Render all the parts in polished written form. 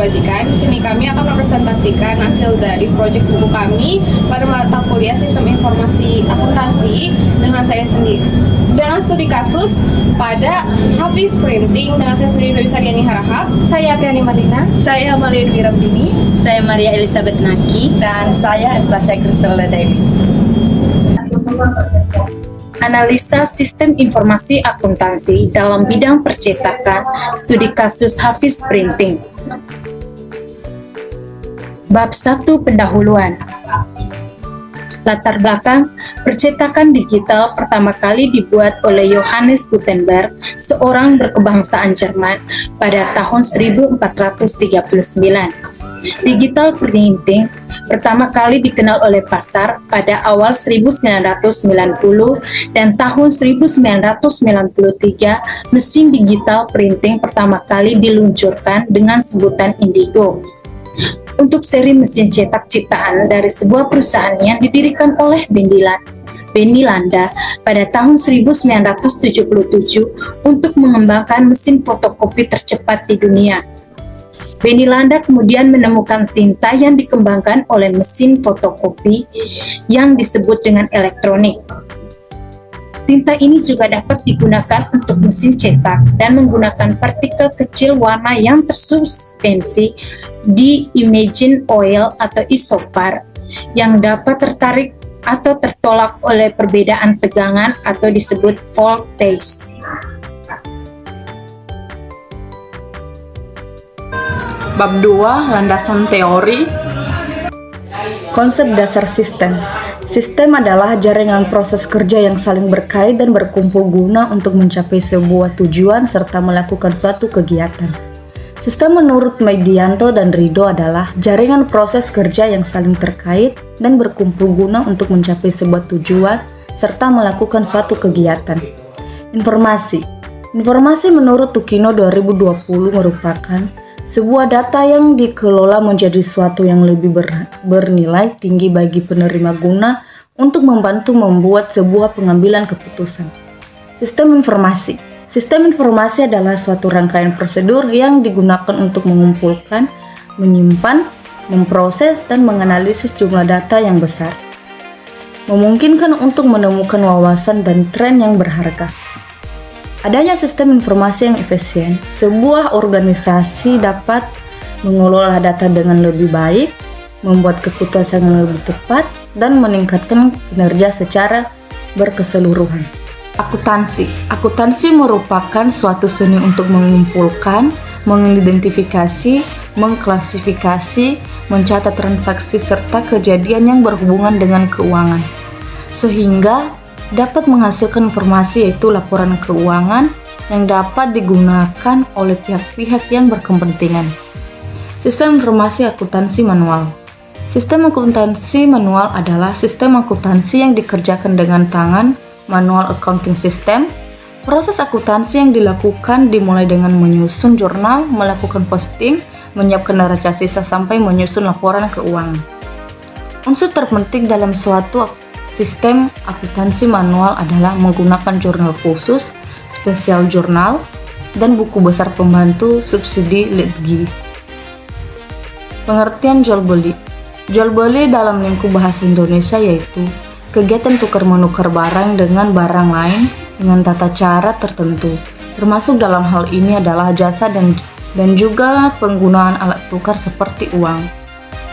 Perhatikan, di sini kami akan mempresentasikan hasil dari proyek buku kami pada mata kuliah Sistem Informasi Akuntansi dengan saya sendiri. Dengan studi kasus pada Hafiz Printing dengan saya sendiri Febi Saryani Harahap. Saya Piani Marlina. Saya Amalia Dwi Ramdini. Saya Maria Elizabeth Naki. Dan saya Estasia Griselda Dewi. Analisa sistem informasi akuntansi dalam bidang percetakan, studi kasus Hafiz Printing. Bab 1 pendahuluan. Latar belakang, percetakan digital pertama kali dibuat oleh Johannes Gutenberg, seorang berkebangsaan Jerman, pada tahun 1439. Digital printing pertama kali dikenal oleh pasar pada awal 1990 dan tahun 1993 mesin digital printing pertama kali diluncurkan dengan sebutan Indigo. Untuk seri mesin cetak ciptaan dari sebuah perusahaan yang didirikan oleh Benny Landa pada tahun 1977 untuk mengembangkan mesin fotokopi tercepat di dunia. Benny Landa kemudian menemukan tinta yang dikembangkan oleh mesin fotokopi yang disebut dengan elektronik. Tinta ini juga dapat digunakan untuk mesin cetak dan menggunakan partikel kecil warna yang tersuspensi di imaging oil atau isopar yang dapat tertarik atau tertolak oleh perbedaan tegangan atau disebut voltage. Bab 2, landasan teori. Konsep dasar sistem. Sistem adalah jaringan proses kerja yang saling berkait dan berkumpul guna untuk mencapai sebuah tujuan serta melakukan suatu kegiatan. Sistem menurut Medianto dan Rido adalah jaringan proses kerja yang saling terkait dan berkumpul guna untuk mencapai sebuah tujuan serta melakukan suatu kegiatan. Informasi. Informasi menurut Tukino 2020 merupakan sebuah data yang dikelola menjadi suatu yang lebih bernilai tinggi bagi penerima guna untuk membantu membuat sebuah pengambilan keputusan. Sistem informasi. Sistem informasi adalah suatu rangkaian prosedur yang digunakan untuk mengumpulkan, menyimpan, memproses, dan menganalisis jumlah data yang besar. Memungkinkan untuk menemukan wawasan dan tren yang berharga. Adanya sistem informasi yang efisien, sebuah organisasi dapat mengelola data dengan lebih baik, membuat keputusan yang lebih tepat, dan meningkatkan kinerja secara berkeseluruhan. Akuntansi. Akuntansi merupakan suatu seni untuk mengumpulkan, mengidentifikasi, mengklasifikasi, mencatat transaksi serta kejadian yang berhubungan dengan keuangan, sehingga dapat menghasilkan informasi yaitu laporan keuangan yang dapat digunakan oleh pihak-pihak yang berkepentingan. Sistem informasi akuntansi manual. Sistem akuntansi manual adalah sistem akuntansi yang dikerjakan dengan tangan, manual accounting system. Proses akuntansi yang dilakukan dimulai dengan menyusun jurnal, melakukan posting, menyiapkan neraca sisa sampai menyusun laporan keuangan. Unsur terpenting dalam suatu sistem akuntansi manual adalah menggunakan jurnal khusus, spesial jurnal, dan buku besar pembantu subsidi LITGI. Pengertian jual beli. Jual beli dalam lingkup bahasa Indonesia yaitu kegiatan tukar-menukar barang dengan barang lain dengan tata cara tertentu. Termasuk dalam hal ini adalah jasa dan juga penggunaan alat tukar seperti uang.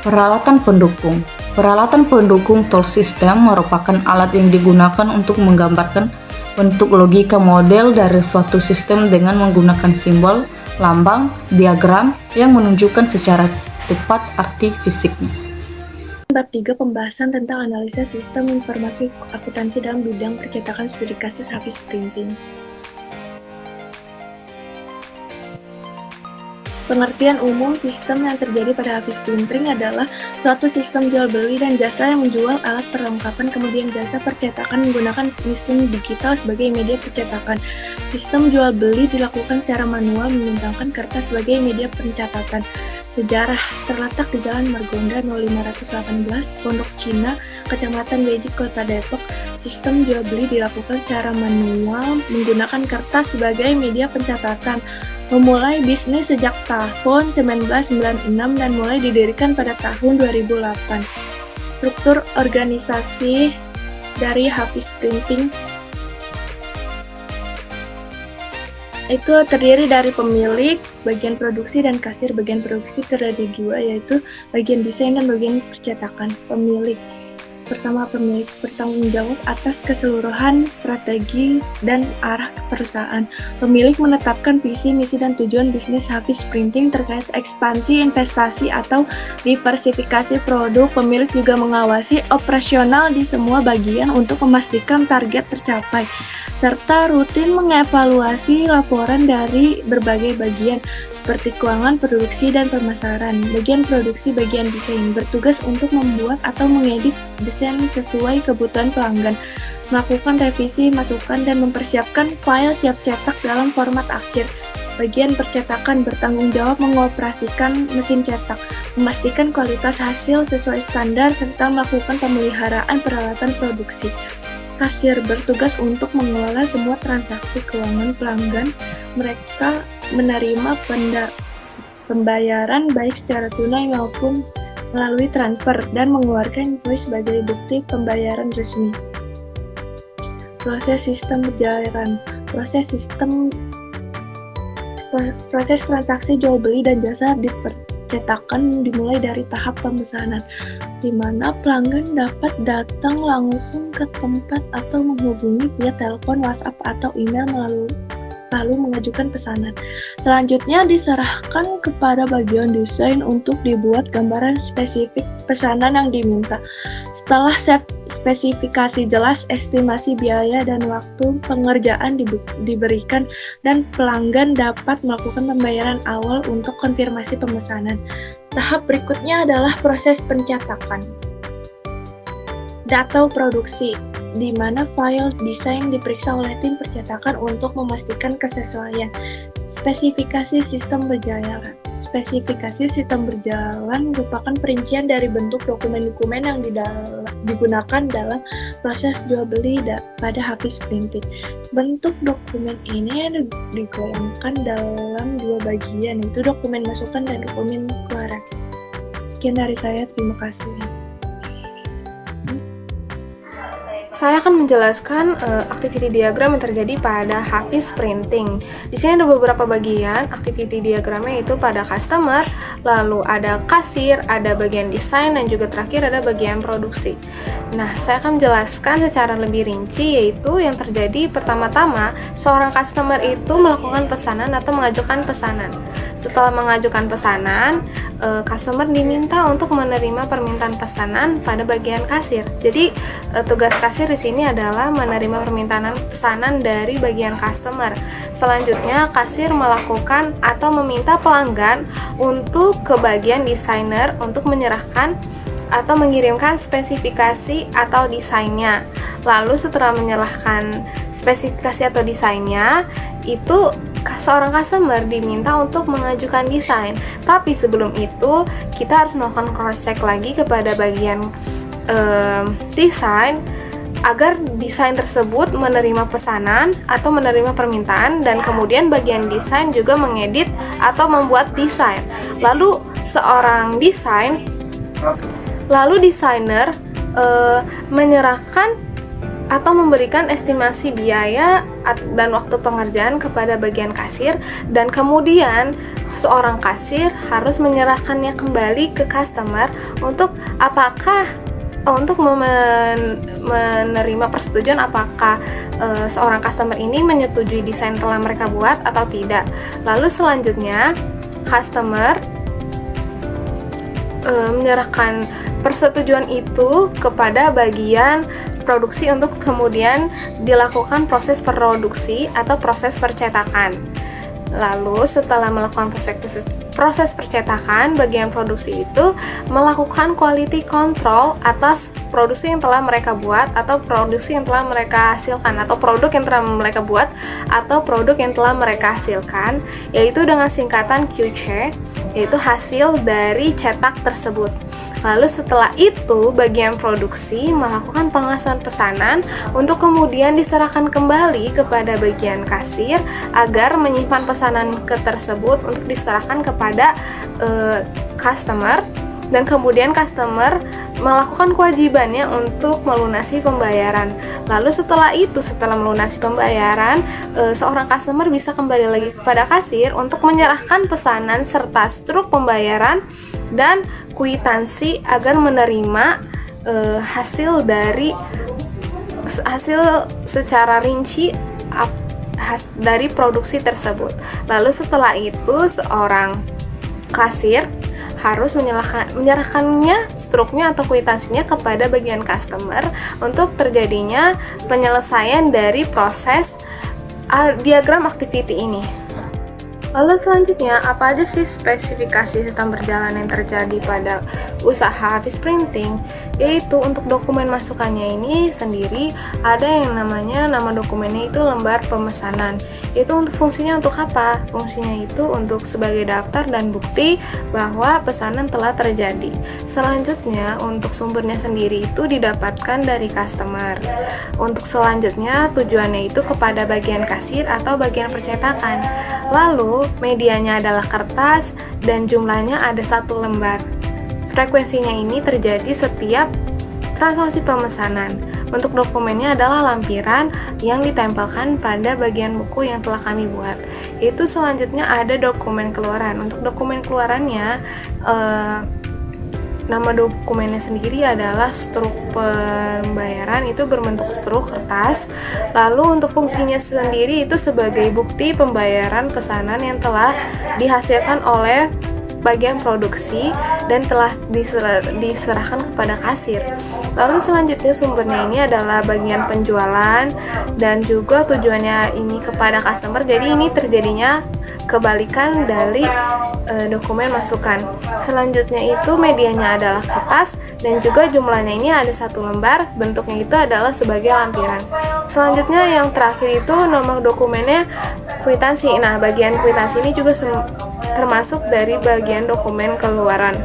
Peralatan pendukung. Peralatan pendukung tool system merupakan alat yang digunakan untuk menggambarkan bentuk logika model dari suatu sistem dengan menggunakan simbol, lambang, diagram yang menunjukkan secara tepat arti fisiknya. Bab 3, pembahasan tentang analisa sistem informasi akuntansi dalam bidang percetakan studi kasus Hafiz Printing. Pengertian umum sistem yang terjadi pada Hafiz Printing adalah suatu sistem jual beli dan jasa yang menjual alat perlengkapan kemudian jasa percetakan menggunakan mesin digital sebagai media percetakan. Sistem jual beli dilakukan secara manual menggunakan kertas sebagai media pencatatan. Sejarah terletak di Jalan Margonda 0518, Pondok Cina, Kecamatan Beji, Kota Depok. Sistem jual beli dilakukan secara manual menggunakan kertas sebagai media pencatatan. memulai bisnis sejak tahun 1996 dan mulai didirikan pada tahun 2008. Struktur organisasi dari Hafiz Printing itu terdiri dari pemilik, bagian produksi, dan kasir. Bagian produksi terdiri dua, yaitu bagian desain dan bagian percetakan. Pemilik bertanggung jawab atas keseluruhan strategi dan arah perusahaan. Pemilik menetapkan visi, misi, dan tujuan bisnis Hafiz Printing terkait ekspansi, investasi, atau diversifikasi produk. Pemilik juga mengawasi operasional di semua bagian untuk memastikan target tercapai, serta rutin mengevaluasi laporan dari berbagai bagian, seperti keuangan, produksi, dan pemasaran. Bagian produksi, bagian desain, bertugas untuk membuat atau mengedit desain sesuai kebutuhan pelanggan, melakukan revisi, masukan, dan mempersiapkan file siap cetak dalam format akhir. Bagian percetakan bertanggung jawab mengoperasikan mesin cetak, memastikan kualitas hasil sesuai standar, serta melakukan pemeliharaan peralatan produksi. Kasir bertugas untuk mengelola semua transaksi keuangan pelanggan. Mereka menerima pembayaran baik secara tunai maupun melalui transfer dan mengeluarkan invoice sebagai bukti pembayaran resmi. Proses sistem berjalan. Proses transaksi jual beli dan jasa di percetakan dimulai dari tahap pemesanan, di mana pelanggan dapat datang langsung ke tempat atau menghubungi via telepon, WhatsApp, atau email lalu mengajukan pesanan. Selanjutnya diserahkan kepada bagian desain untuk dibuat gambaran spesifik pesanan yang diminta. Setelah spesifikasi jelas, estimasi biaya dan waktu pengerjaan diberikan, dan pelanggan dapat melakukan pembayaran awal untuk konfirmasi pemesanan. Tahap berikutnya adalah proses pencetakan atau produksi, di mana file desain diperiksa oleh tim percetakan untuk memastikan kesesuaian. Spesifikasi sistem berjalan. Spesifikasi sistem berjalan merupakan perincian dari bentuk dokumen-dokumen yang digunakan dalam proses jual beli pada Hafiz Printing. Bentuk dokumen ini digolongkan dalam dua bagian, yaitu dokumen masukan dan dokumen keluaran. Sekian dari saya, terima kasih. Saya akan menjelaskan activity diagram yang terjadi pada Hafiz Printing. Di sini ada beberapa bagian activity diagramnya, yaitu pada customer, lalu ada kasir, ada bagian desain, dan juga terakhir ada bagian produksi. Nah, saya akan menjelaskan secara lebih rinci, yaitu yang terjadi pertama-tama seorang customer itu melakukan pesanan atau mengajukan pesanan. Setelah mengajukan pesanan, customer diminta untuk menerima permintaan pesanan pada bagian kasir. Jadi tugas kasir di sini adalah menerima permintaan pesanan dari bagian customer. Selanjutnya, kasir melakukan atau meminta pelanggan untuk ke bagian desainer untuk menyerahkan atau mengirimkan spesifikasi atau desainnya. Lalu setelah menyerahkan spesifikasi atau desainnya, itu seorang customer diminta untuk mengajukan desain. Tapi sebelum itu, kita harus melakukan cross check lagi kepada bagian desain, agar desain tersebut menerima pesanan atau menerima permintaan, dan kemudian bagian desain juga mengedit atau membuat desain. Lalu desainer menyerahkan atau memberikan estimasi biaya dan waktu pengerjaan kepada bagian kasir, dan kemudian seorang kasir harus menyerahkannya kembali ke customer untuk menerima persetujuan apakah seorang customer ini menyetujui desain telah mereka buat atau tidak. Lalu selanjutnya customer menyerahkan persetujuan itu kepada bagian produksi untuk kemudian dilakukan proses produksi atau proses percetakan. Lalu setelah melakukan proses percetakan, bagian produksi itu melakukan quality control atas produksi yang telah mereka buat atau produksi yang telah mereka hasilkan atau produk yang telah mereka buat atau produk yang telah mereka hasilkan, yaitu dengan singkatan QC, yaitu hasil dari cetak tersebut. Lalu setelah itu bagian produksi melakukan pengasahan pesanan untuk kemudian diserahkan kembali kepada bagian kasir agar menyimpan pesanan tersebut untuk diserahkan kepada customer, dan kemudian customer melakukan kewajibannya untuk melunasi pembayaran. Lalu setelah melunasi pembayaran, seorang customer bisa kembali lagi kepada kasir untuk menyerahkan pesanan serta struk pembayaran dan kwitansi agar menerima hasil secara rinci dari produksi tersebut. Lalu setelah itu seorang kasir harus menyerahkannya struknya atau kwitansinya kepada bagian customer untuk terjadinya penyelesaian dari proses diagram activity ini. Lalu selanjutnya, apa aja sih spesifikasi sistem berjalan yang terjadi pada usaha Hafiz Printing? Yaitu untuk dokumen masukannya ini sendiri ada yang namanya nama dokumennya itu lembar pemesanan. Itu untuk fungsinya untuk apa? Fungsinya itu untuk sebagai daftar dan bukti bahwa pesanan telah terjadi. Selanjutnya, untuk sumbernya sendiri itu didapatkan dari customer. Untuk selanjutnya, tujuannya itu kepada bagian kasir atau bagian percetakan. Lalu medianya adalah kertas dan jumlahnya ada 1 lembar. Frekuensinya ini terjadi setiap transaksi pemesanan. Untuk dokumennya adalah lampiran yang ditempelkan pada bagian buku yang telah kami buat. Itu selanjutnya ada dokumen keluaran. Untuk dokumen keluarannya, nama dokumennya sendiri adalah struk pembayaran, itu berbentuk struk kertas. Lalu untuk fungsinya sendiri itu sebagai bukti pembayaran pesanan yang telah dihasilkan oleh bagian produksi dan telah diserahkan kepada kasir. Lalu selanjutnya sumbernya ini adalah bagian penjualan dan juga tujuannya ini kepada customer. Jadi ini terjadinya kebalikan dari dokumen masukan. Selanjutnya itu medianya adalah kertas dan juga jumlahnya ini ada 1 lembar, bentuknya itu adalah sebagai lampiran. Selanjutnya yang terakhir itu nama dokumennya kwitansi. Nah, bagian kwitansi ini juga termasuk dari bagian dokumen keluaran.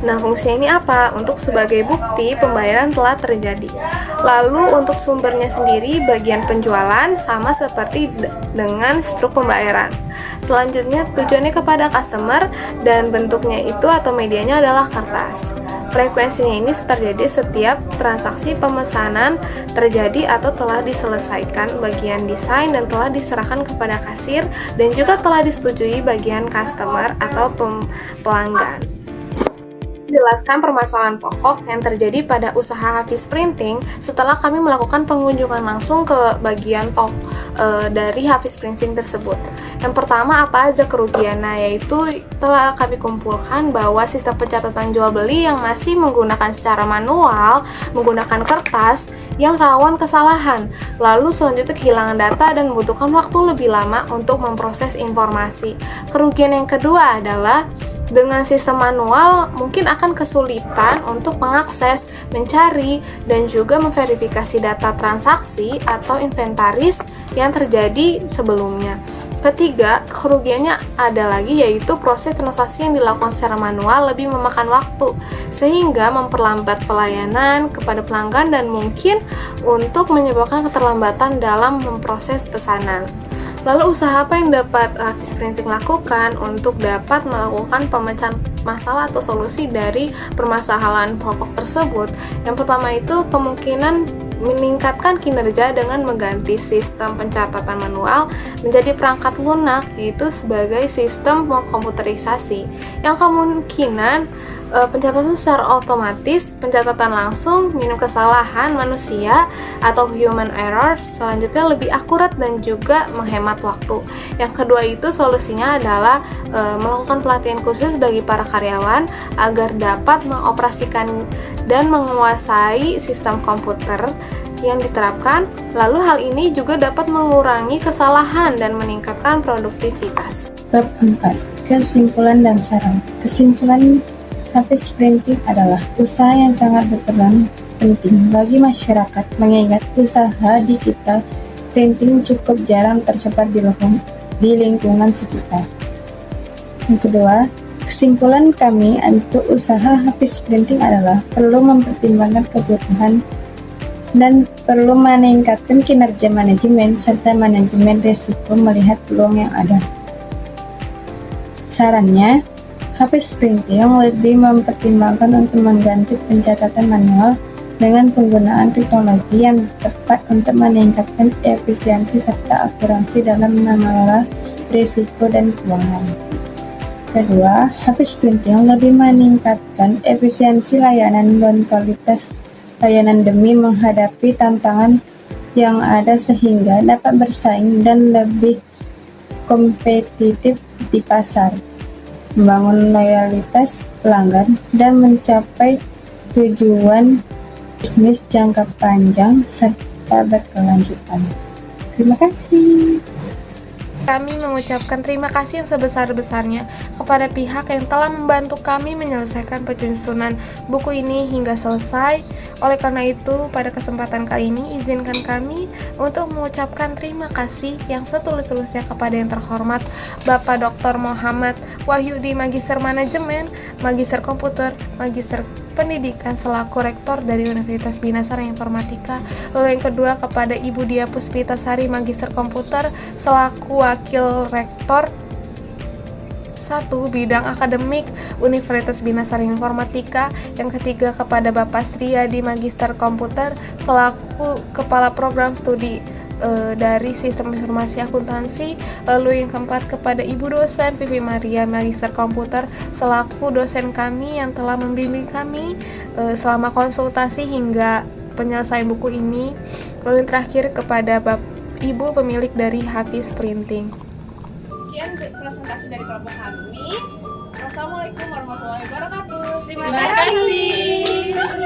Nah, fungsinya ini apa? Untuk sebagai bukti pembayaran telah terjadi. Lalu untuk sumbernya sendiri bagian penjualan sama seperti dengan struk pembayaran. Selanjutnya tujuannya kepada customer dan bentuknya itu atau medianya adalah kertas. Frekuensinya ini terjadi setiap transaksi pemesanan terjadi atau telah diselesaikan bagian desain dan telah diserahkan kepada kasir dan juga telah disetujui bagian customer atau pelanggan. Jelaskan permasalahan pokok yang terjadi pada usaha Hafiz Printing setelah kami melakukan pengunjungan langsung ke bagian dari Hafiz Printing tersebut. Yang pertama, apa aja kerugiannya, yaitu telah kami kumpulkan bahwa sistem pencatatan jual beli yang masih menggunakan secara manual, menggunakan kertas yang rawan kesalahan. Lalu selanjutnya kehilangan data dan membutuhkan waktu lebih lama untuk memproses informasi. Kerugian yang kedua adalah dengan sistem manual mungkin akan kesulitan untuk mengakses, mencari, dan juga memverifikasi data transaksi atau inventaris yang terjadi sebelumnya. Ketiga, kerugiannya ada lagi, yaitu proses transaksi yang dilakukan secara manual lebih memakan waktu sehingga memperlambat pelayanan kepada pelanggan dan mungkin untuk menyebabkan keterlambatan dalam memproses pesanan. Lalu usaha apa yang dapat Hafiz Printing lakukan untuk dapat melakukan pemecahan masalah atau solusi dari permasalahan pokok tersebut? Yang pertama itu kemungkinan meningkatkan kinerja dengan mengganti sistem pencatatan manual menjadi perangkat lunak, yaitu sebagai sistem komputerisasi yang kemungkinan pencatatan secara otomatis, pencatatan langsung, minim kesalahan manusia atau human error, selanjutnya lebih akurat dan juga menghemat waktu. Yang kedua itu solusinya adalah melakukan pelatihan khusus bagi para karyawan agar dapat mengoperasikan dan menguasai sistem komputer yang diterapkan. Lalu hal ini juga dapat mengurangi kesalahan dan meningkatkan produktivitas. Bab 4. Kesimpulan dan saran. Kesimpulan Hafiz Printing adalah usaha yang sangat berperan penting bagi masyarakat, mengingat usaha digital printing cukup jarang tersebar di lingkungan sekitar. Yang kedua, kesimpulan kami untuk usaha Hafiz Printing adalah perlu mempertimbangkan kebutuhan dan perlu meningkatkan kinerja manajemen serta manajemen risiko melihat peluang yang ada. Sarannya, Hafiz Printing lebih mempertimbangkan untuk mengganti pencatatan manual dengan penggunaan teknologi yang tepat untuk meningkatkan efisiensi serta akurasi dalam mengelola risiko dan keuangan. Kedua, Hafiz Printing lebih meningkatkan efisiensi layanan dan kualitas layanan demi menghadapi tantangan yang ada sehingga dapat bersaing dan lebih kompetitif di pasar, membangun loyalitas pelanggan, dan mencapai tujuan bisnis jangka panjang serta berkelanjutan. Terima kasih. Kami mengucapkan terima kasih yang sebesar-besarnya kepada pihak yang telah membantu kami menyelesaikan penyusunan buku ini hingga selesai. Oleh karena itu, pada kesempatan kali ini izinkan kami untuk mengucapkan terima kasih yang setulus-tulusnya kepada yang terhormat Bapak Dr. Muhammad Wahyudi, Magister Manajemen, Magister Komputer, Magister Pendidikan selaku Rektor dari Universitas Bina Sarana Informatika. Lalu yang kedua kepada Ibu Dia Puspitasari, Magister Komputer selaku Wakil Rektor 1 Bidang Akademik Universitas Bina Sarana Informatika. Yang ketiga kepada Bapak Sriyadi, Magister Komputer selaku Kepala Program Studi dari Sistem Informasi Akuntansi. Lalu yang keempat kepada Ibu dosen Vivi Maria, Magister Komputer selaku dosen kami yang telah membimbing kami selama konsultasi hingga penyelesaian buku ini. Lalu yang terakhir kepada Ibu pemilik dari Hafiz Printing. Sekian presentasi dari kelompok kami. Wassalamualaikum warahmatullahi wabarakatuh. Terima kasih.